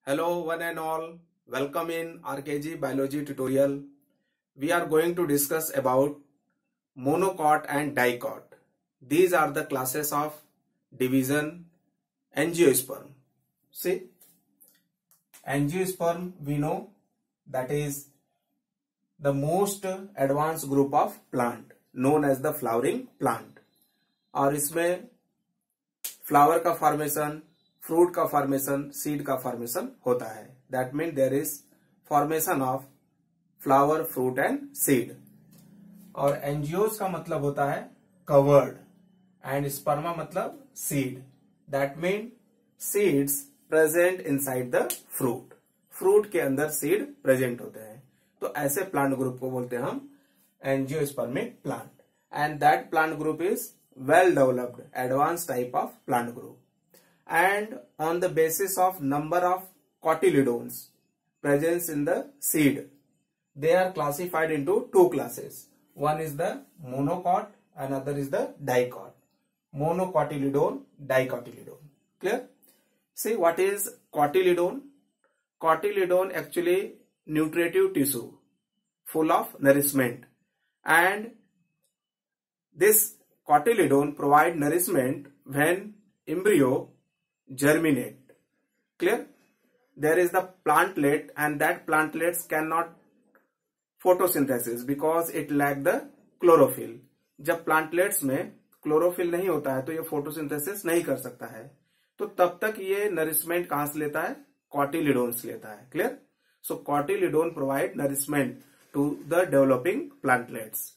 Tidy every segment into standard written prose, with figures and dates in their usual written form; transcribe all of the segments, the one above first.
Hello one and all, welcome in RKG Biology tutorial. We are going to discuss about monocot and dicot. These are the classes of division angiosperm. See, angiosperm we know that is the most advanced group of plant known as the flowering plant. और इसमें flower का formation, fruit का formation, seed का formation होता है. That mean there is formation of flower, fruit and seed. और एंजियोस का मतलब होता है कवर्ड एंड स्पर्मा मतलब seed. That mean seeds present inside the fruit. Fruit के अंदर सीड प्रेजेंट होते हैं. तो ऐसे प्लांट ग्रुप को बोलते हैं हम angiospermic plant. And that plant group is well developed advanced type of plant group, and on the basis of number of cotyledons presence in the seed, they are classified into two classes. One is the monocot, another is the dicot. Monocotyledon, dicotyledon. Clear? See, what is cotyledon? Cotyledon actually nutritive tissue full of nourishment, and this cotyledon provide nourishment when embryo germinate. Clear? There is the plantlet, and that plantlets cannot photosynthesis because it lack the chlorophyll. जब plantlets में chlorophyll नहीं होता है तो ये photosynthesis नहीं कर सकता है. तो तब तक ये nourishment कहां से लेता है? Cotyledons लेता है. Clear? So cotyledon provide nourishment to the developing plantlets.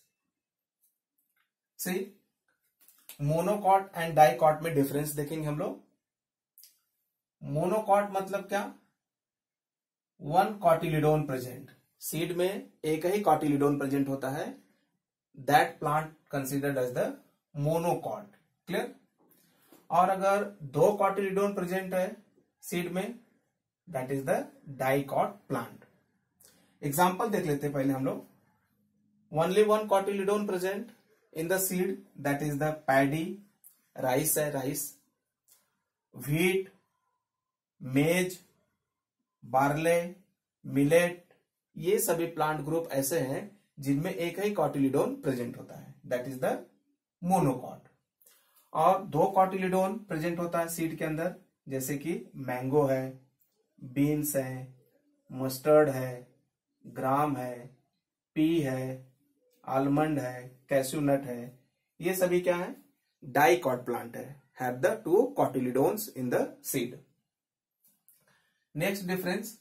See, monocot and dicot में डिफरेंस देखेंगे हम लोग. मोनोकॉट मतलब क्या? One cotyledon present. सीड में एक ही कॉटिलिडोन प्रेजेंट होता है. That plant considered as the monocot. Clear? और अगर दो कॉटिलिडोन प्रेजेंट है सीड में, that is the dicot plant. Example देख लेते हैं पहले हम लोग. Only one cotyledon present in the seed, that is the paddy, rice है rice, wheat, maize, barley, millet. ये सभी प्लांट ग्रुप ऐसे हैं जिनमें एक ही कॉटिलिडोन प्रेजेंट होता है. That is the monocot. और दो कॉटिलिडोन प्रेजेंट होता है सीड के अंदर, जैसे कि मैंगो है, बीन्स है, मस्टर्ड है, ग्राम है, पी है, आलमंड है, कैस्यू नट है. ये सभी क्या है? डाइकॉट प्लांट है. Have the two cotyledons in the seed. Next difference,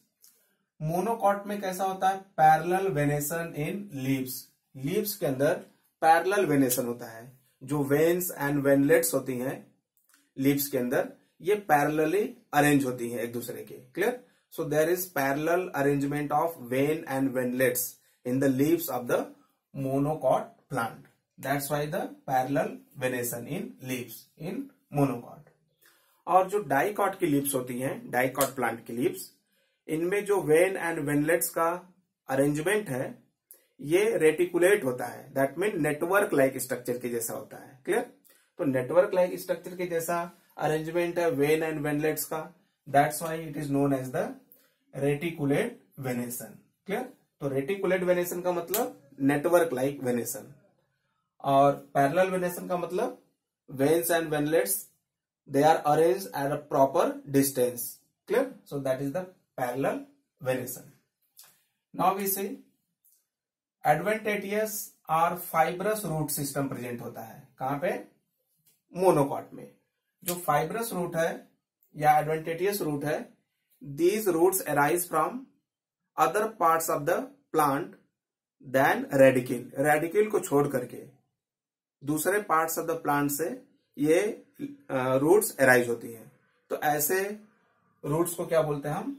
monocot में कैसा होता है? Parallel venation in leaves. Leaves के अंदर पैरेलल वेनेशन होता है. जो वेन्स एंड वेनलेट्स होती हैं लीव्स के अंदर, ये पैरेलली अरेंज होती हैं एक दूसरे के. Clear? So there is parallel arrangement of vein and veinlets in the leaves of the monocot plant. That's why the parallel venation in leaves in monocot. और जो डाइकॉट की लीव्स होती हैं, डाइकॉट प्लांट की लीव्स, इनमें जो when and veinlets का arrangement है ये रेटिकुलेट होता है. That mean network like structure के जैसा होता है. क्लियर? तो नेटवर्क लाइक स्ट्रक्चर के जैसा अरेंजमेंट है वेन एंड वेनलेट्स का. That's why it is known as the reticulate venation. Clear? तो रेटिकुलेट वेनेशन का मतलब नेटवर्क लाइक वेनेशन, और पैरेलल वेनेशन का मतलब veins and veinlets they are arranged at a proper distance. Clear? So that is the parallel venation. Now we see adventitious और fibrous root system present होता है. कहां पे? मोनोकॉट में. जो फाइब्रस रूट है या एडवेंटेटियस रूट है, these roots arise from other parts of the plant then radicle. Radicle को छोड़ करके दूसरे पार्ट्स ऑफ द प्लांट से ये रूट्स अराइज होती हैं. तो ऐसे रूट्स को क्या बोलते हैं हम?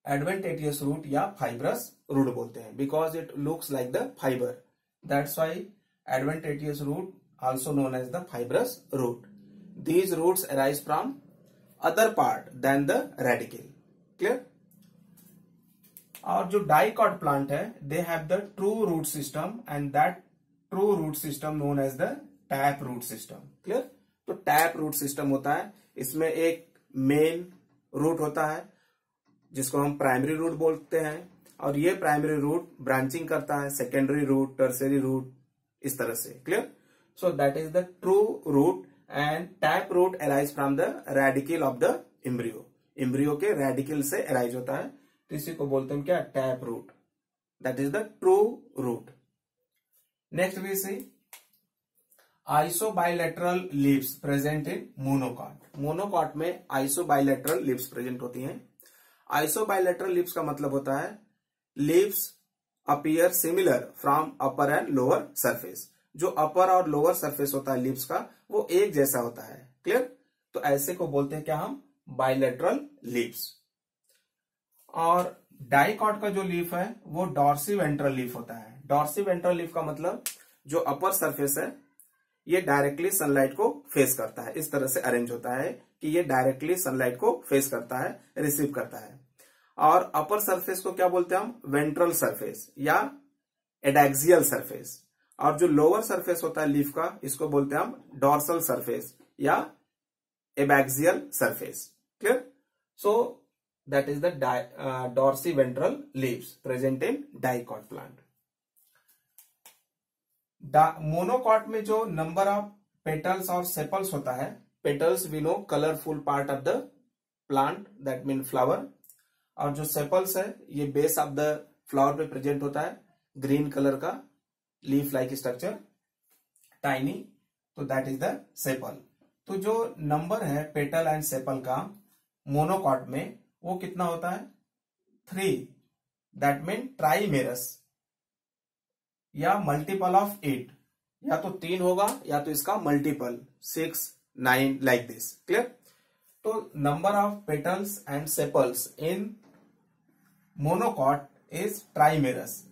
एडवेंटेटियस रूट या फाइब्रस रूट बोलते हैं, because it looks like the fibre. That's why adventitious root also known as the fibrous root. These roots arise from other part than the radicle. Clear? और जो डाइकॉट प्लांट है, they have the true root system, and that true root system known as the tap root system. Clear? तो tap root system होता है. इसमें एक main root होता है जिसको हम प्राइमरी रूट बोलते हैं, और ये प्राइमरी रूट ब्रांचिंग करता है सेकेंडरी रूट, टर्सरी रूट, इस तरह से। Clear? So that is the true root and tap root arise from the radicle of the embryo. Embryo के रेडिकल से अराइज होता है, तो इसी को बोलते हैं क्या? Tap root. That is the true root. Next we see isobilateral leaves present in monocot. Monocot में आइसोबाइलेटरल लीव्स प्रेजेंट होती हैं। आइसोबाइलेटरल लीव्स का मतलब होता है leaves appear similar from upper and lower surface. जो अपर और लोअर सरफेस होता है लीव्स का, वो एक जैसा होता है। क्लियर? तो ऐसे को बोलते हैं क्या हम? Bilateral leaves. और डाइकॉट का जो लीफ है वो डॉर्सी वेंट्रल लीफ होता है। डॉर्सी वेंट्रल लीफ का मतलब जो अपर सरफेस है ये डायरेक्टली सनलाइट को फेस करता है। इस तरह से अरेंज होता है कि ये डायरेक्टली सनलाइट को फेस करता है, रिसीव करता है। और अपर सरफेस को क्या बोलते हैं हम? वेंट्रल सरफेस या एडैक्सियल सरफेस। और जो लोअर सरफेस होता है लीफ का, इसको बोलते हैं हम डॉर्सल सरफेस या abaxial surface. Clear? So that is the dorsi ventral leaves present in dicot plant. Monocot में जो नंबर ऑफ पेटल्स और सेपल्स होता है, petals we know colourful part of the plant, that mean flower, और जो sepals है ये base of the flower पे प्रेजेंट होता है, ग्रीन कलर का लीफ लाइक स्ट्रक्चर, टाइनी, तो दैट इज द सेपल। तो जो नंबर है पेटल एंड सेपल का मोनोकॉट में वो कितना होता है? 3, दैट मीन ट्राइमेरस, या मल्टीपल ऑफ 8, या तो 3 होगा या तो इसका मल्टीपल 6, 9 लाइक दिस। क्लियर? तो number of petals and sepals in monocot is ट्राइमेरस,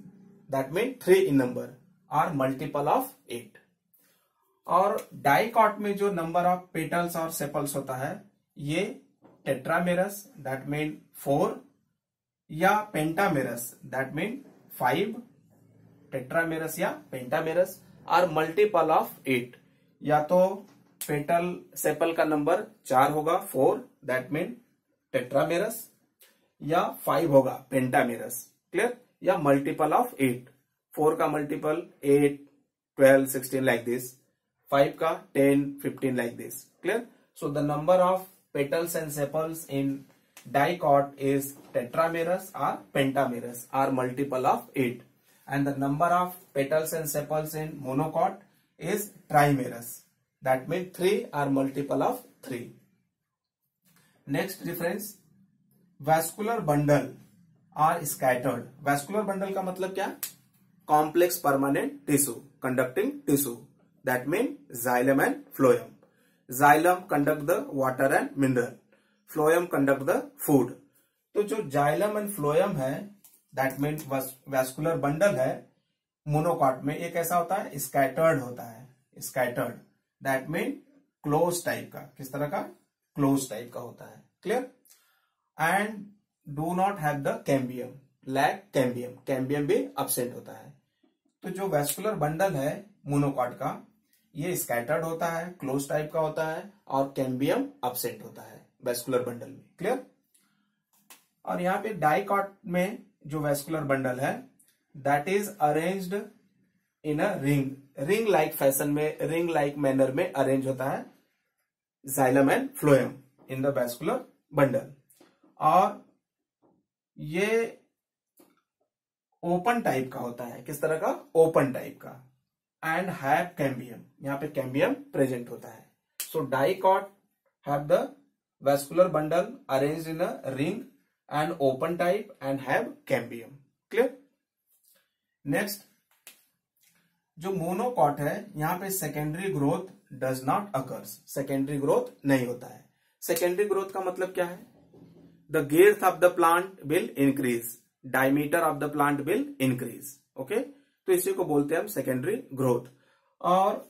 that mean 3 in number और मल्टीपल ऑफ 8। और डाइकॉट में जो नंबर ऑफ पेटल्स और सेपल्स होता है ये टेट्रामेरस, दैट मीन 4, या पेंटामेरस, दैट मीन 5, टेट्रामेरस या पेंटामेरस, और मल्टीपल ऑफ 8, या तो पेटल सेपल का नंबर 4 होगा 4, दैट मीन टेट्रामेरस, या 5 होगा पेंटामेरस। क्लियर? या मल्टीपल ऑफ 8, 4 का मल्टीपल 8, 12, 16 लाइक दिस, 5 का 10, 15 like this. Clear? So the number of petals and sepals in dicot is tetramerous or pentamerous or multiple of 8, and the number of petals and sepals in monocot is trimerous, that means 3 or multiple of 3. Next difference, vascular bundle or scattered. vascular bundle का मतलब क्या? complex permanent tissue, conducting tissue, that means xylem and phloem. Xylem conduct the water and mineral, phloem conduct the food. तो जो xylem and phloem है, that mean vascular bundle है monocot में, ये कैसा होता है? स्कैटर्ड होता है। Scattered, that mean close type का। किस तरह का? क्लोज टाइप का होता है। Clear? And do not have the cambium, lack cambium, cambium भी अब्सेंट होता है। तो जो वैस्कुलर बंडल है मोनोकॉट का, ये स्कैटर्ड होता है, क्लोज टाइप का होता है, और कैम्बियम अब्सेंट होता है वैस्कुलर बंडल में। क्लियर? और यहाँ पे डाइकॉट में जो वैस्कुलर बंडल है, that is arranged in a ring, ring like fashion में, रिंग लाइक मैनर में अरेंज होता है xylem and phloem in the vascular bundle. और ये ओपन टाइप का होता है। किस तरह का? ओपन टाइप का, एंड हैव कैम्बियम, यहाँ पे कैम्बियम प्रेजेंट होता है। So dicot have the vascular bundle arranged in a ring and open type and have cambium. Clear? Next, जो मोनोकॉट है यहाँ पे secondary growth does not occurs, secondary growth नहीं होता है। सेकेंडरी ग्रोथ का मतलब क्या है? The girth of the plant will increase, diameter of the plant will increase. Okay, तो इसी को बोलते हैं हम सेकेंडरी ग्रोथ। और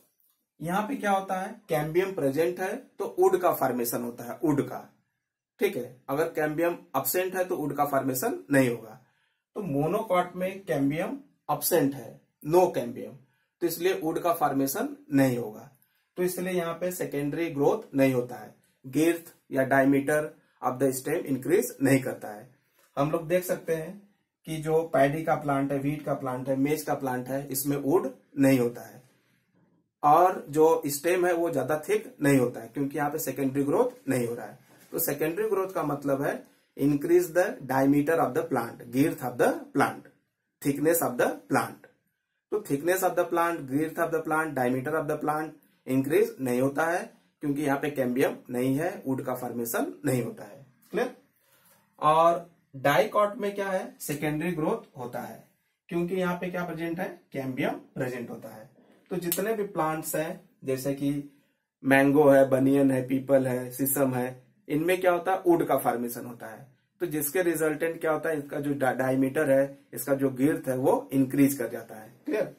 यहाँ पे क्या होता है? कैम्बियम प्रेजेंट है तो वुड का फॉर्मेशन होता है, वुड का। ठीक है, अगर कैम्बियम अब्सेंट है तो वुड का फॉर्मेशन नहीं होगा। तो मोनोकॉट में कैम्बियम अब्सेंट है, नो कैम्बियम, तो इसलिए वुड का फॉर्मेशन नहीं होगा। तो इसलिए यहाँ पे सेकेंडरी ग्रोथ नहीं होता है, girth या diameter of the stem increase नहीं करता है। हम लोग देख सकते हैं कि जो पैडी का प्लांट है, व्हीट का प्लांट है, मेज का प्लांट है, इसमें वुड नहीं होता है और जो स्टेम है वो ज्यादा थिक नहीं होता है क्योंकि यहाँ पे सेकेंडरी ग्रोथ नहीं हो रहा है। तो सेकेंडरी ग्रोथ का मतलब है increase the diameter of the plant, girth of the plant, thickness of the plant. तो thickness of the plant, girth of the plant, diameter of the plant increase नहीं होता है क्योंकि यहाँ पे कैम्बियम नहीं है, वुड का फॉर्मेशन नहीं होता है। क्लियर। और डाइकॉट में क्या है, सेकेंडरी ग्रोथ होता है क्योंकि यहाँ पे क्या प्रेजेंट है, कैम्बियम प्रेजेंट होता है। तो जितने भी प्लांट्स हैं जैसे कि मैंगो है, बनियन है, पीपल है, सीसम है, इनमें क्या होता है, वुड का फॉर्मेशन होता है। तो जिसके रिजल्टेंट क्या होता है, इसका जो डायमीटर है, इसका जो girth है वो इंक्रीज कर जाता है। Clear.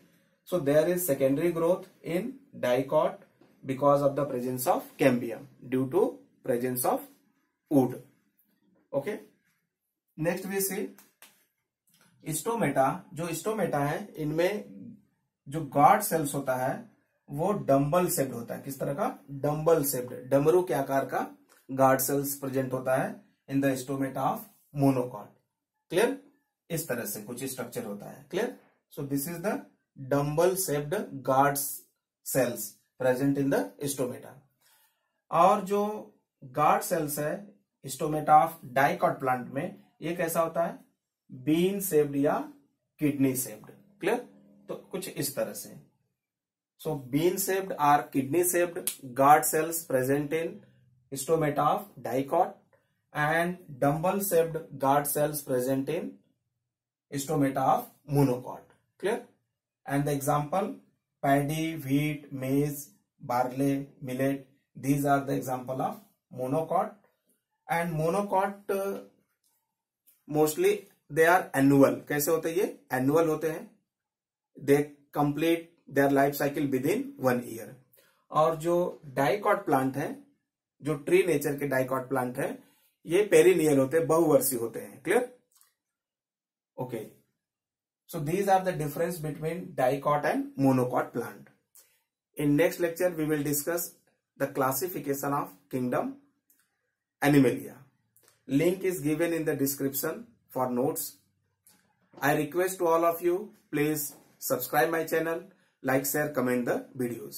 So there is secondary growth in dicot because of the presence of cambium due to presence of wood. Okay, next we see stomata. जो स्टोमेटा है इनमें जो गार्ड सेल्स होता है वो डम्बल शेप्ड होता है। किस तरह का, डम्बल शेप्ड, डमरू के आकार का गार्ड सेल्स प्रेजेंट होता है in the stomata of monocot. Clear, इस तरह से कुछ स्ट्रक्चर होता है। Clear. So this is the dumbbell shaped guard cells present in the stomata. और जो गार्ड सेल्स है स्टोमेटा ऑफ डाइकॉट प्लांट में, ये कैसा होता है, बीन शेप्ड या किडनी शेप्ड। क्लियर। तो कुछ इस तरह से। सो बीन शेप्ड और kidney shaped guard cells present in stomata of dicot and dumbbell shaped guard cells present in stomata of monocot. Clear. And the example, paddy, wheat, maize, barley, millet, these are the example of monocot. And monocot mostly they are annual. कैसे होते हैं ये, annual होते हैं, they complete their life cycle within 1 year. और जो dicot plant है, जो ट्री नेचर के डाइकॉट प्लांट है, ये पेरिनियल होते हैं, बहुवर्षीय होते हैं। Clear. Okay, so these are the difference between dicot and monocot plant. In next lecture we will discuss the classification of kingdom Animalia. Link is given in the description for notes. I request to all of you, please subscribe my channel, like, share, comment the videos.